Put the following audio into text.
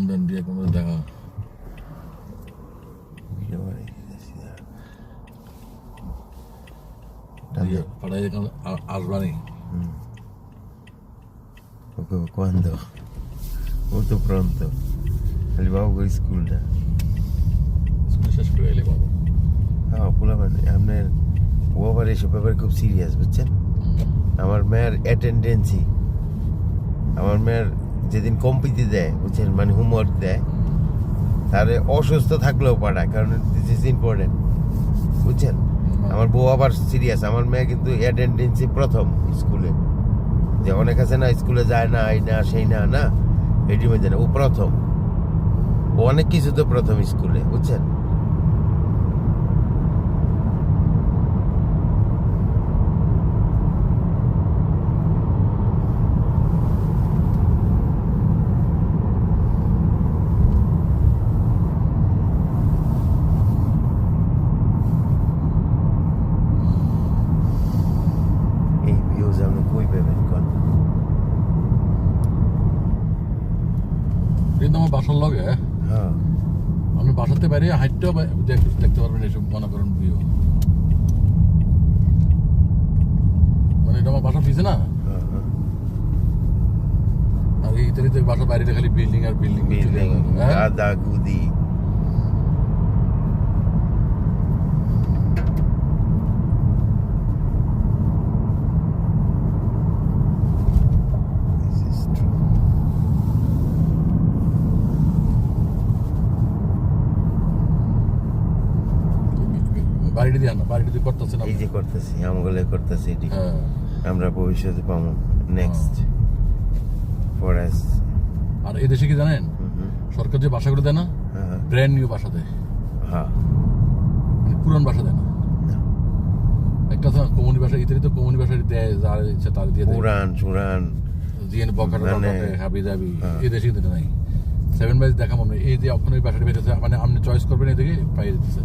দেন দিয়ে কোনো দেখা padaí Arbani. Quando? Molto pronto. Arrivavo con il school. শেষ করে এলে বাবা হ্যাঁ বললাম আপনার ও আবার এসব ব্যাপারে খুব সিরিয়াস বুঝছেন আমার মেয়ের অ্যাটেন্ডেন্সি আমার মেয়ের যেদিন কম্পিটি দেয় বুঝছেন মানে হোমওয়ার্ক দেয় তাহলে অসুস্থ থাকলেও পাঠায় কারণ দিস ইজ ইম্পর্টেন্ট বুঝছেন আমার বউ আবার সিরিয়াস আমার মেয়ে কিন্তু অ্যাটেন্ডেন্সি প্রথম স্কুলে যে অনেক আছে না স্কুলে যায় না এই না সেই না না এটি মধ্যে না ও প্রথম ও অনেক কিছু তো প্রথম স্কুলে বুঝছেন কিন্তু আমার বাসার লগে আপনি বাসাতে বাইরে হাইটটাও দেখতে পারবেন এসব মনে করেন ভিউ মানে এটা আমার বাসার পিছে না আর এই ইতালিতে বাসার বাইরে খালি বিল্ডিং আর বিল্ডিং গাদা গুদি বাড়িটি দিয়ে না বাড়িটি দিয়ে করতেছে না এই যে করতেছি আমগুলো করতেছি এটি আমরা ভবিষ্যতে পাবো নেক্সট ফরেস্ট আর এই দেশে কি জানেন সরকার যে বাসাগুলো দেয় না ব্র্যান্ড নিউ বাসা দেয় মানে পুরান বাসা দেয় না একটা তো কমনি বাসা ইতালি তো কমনি বাসা দেয় যার ইচ্ছা তার দিয়ে দেয় পুরান জিএন বকাটা হাবি যাবি এই দেশে কিন্তু নাই 7 বাইজ দেখা মনে এই যে ওখানে বাসাটা বেরোছে মানে আপনি চয়েস করবেন এদিকে পাইয়ে দিতেছে